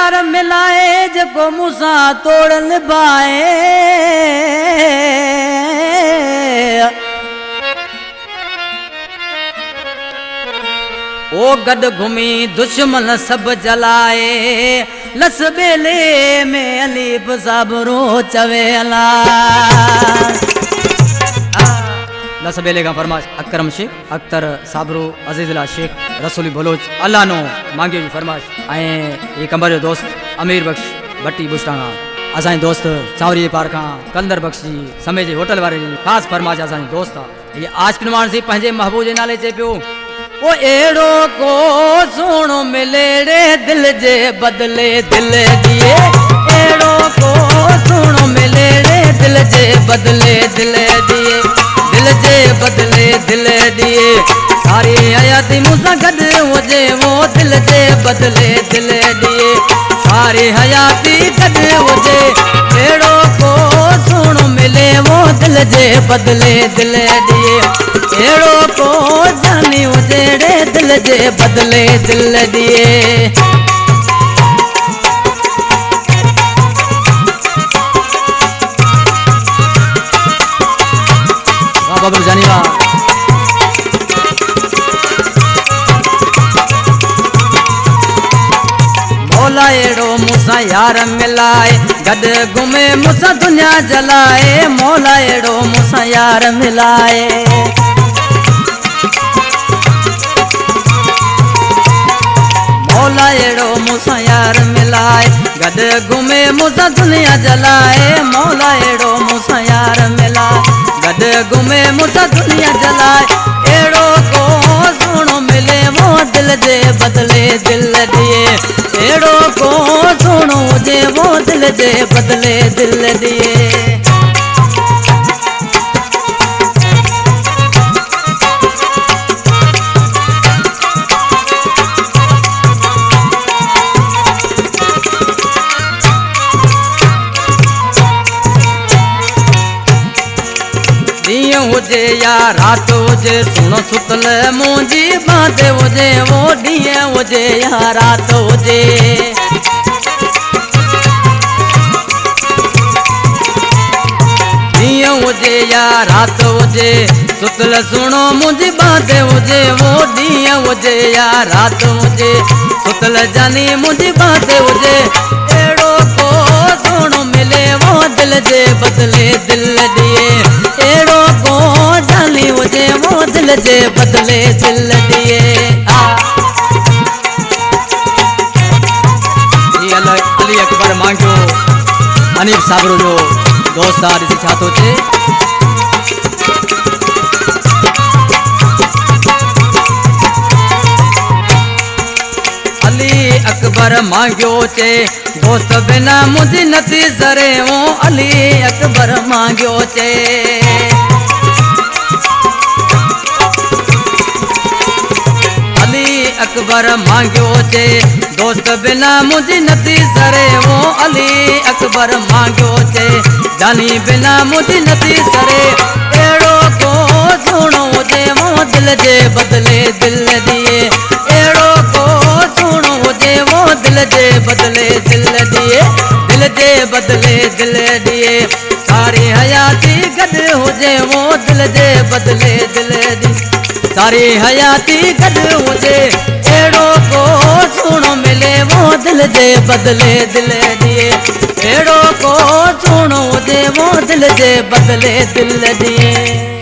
यार मिलाए जको मूसा तोड़ निभाए। ओ गड घुमी दुश्मन सब जलाए। लस बेले में अलीब साबरो चवे अला। लस बेले का फरमाश अकरम शेख अख्तर साबरो अजीजुल्ला शेख रसूली बलोच अल्लाह नो मांगे फरमाश आए। ये कंबर जो दोस्त अमीर बख्श भट्टी बुस्टाना असाई दोस्त चावरी पारखा कलंदर बख्श जी समय जे होटल वाले जी खास फरमाश असाई दोस्त ये आशिक नुमान सी पंहिंजे महबूब जे नाले चे पियो। ओ एड़ो को सोनो मिले रे दिल जे बदले दिल दिए। एड़ो को सोनो मिले रे दिल जे बदले दिल दिए। दिल जे बदले दिल दिए। सारी हयाती मूसा गड हुजे वो दिल जे बदले दिल दिए। सारी हयाती गड हुजे एड़ो को सोनो मिले वो दिल जे बदले दिल दिए। एड़ो को जानी हुजे रे दिल जे बदले दिल दिए। बाबू जानिया मौला एड़ो मूसा यार मिलाए। गड घुमे मूसा दुनिया जलाए। मौला एड़ो मूसा यार मिलाए। मौला एड़ो मूसा यार मिलाए। गड घुमे मूसा दुनिया जलाए। मौला एड़ो मूसा यार मिलाए। गड घुमे मूसा दुनिया जलाए। एड़ो को सोनो मिले वो दिल जे बदले दिल दिए। एड़ो को सोनो जे वो दिल जे बदले दिल दिए। हुजे या रात हुजे सुनो सुतल मुंजी बांधे हुजे वो ॾींहुं हुजे या रात हुजे। ॾींहुं हुजे या रात हुजे सुतल सुनो मुंजी बांधे हुजे वो ॾींहुं हुजे या रात हुजे सुतल जानी मुंजी बांधे हुजे। एड़ो को सोनो मिले वो दिल जे बदले दिल दिए। एड़ो को जानी हुजे वो दिल जे बदले दिल दिए। अली अकबर मांगो अनीफ साबरो जो दोस्तार ॾिसी छा थो चे। अली अकबर मांगो चे दोस्त बिना मुझे नथी सरे वो। अली अकबर मांगो चे। अली अकबर मांगो चे दोस्त बिना मुझे नथी सरे वो। अली अकबर मांगो चे जानी बिना मुझे नथी सरे। एड़ो को सोनो हुजे वो दिल जे बदले दिल दिए। एड़ो को सोनो हुजे वो दिल जे बदले दिल दिए। दिल जे बदले दिल दिए। सारी हयाती गड हुजे वो दिल जे बदले दिल दिए। सारी हयाती गड हुजे एड़ो को सोनो मिले वो दिल जे बदले दिल दिए। एड़ो को सोनो हुजे वो दिल जे बदले दिल दिए।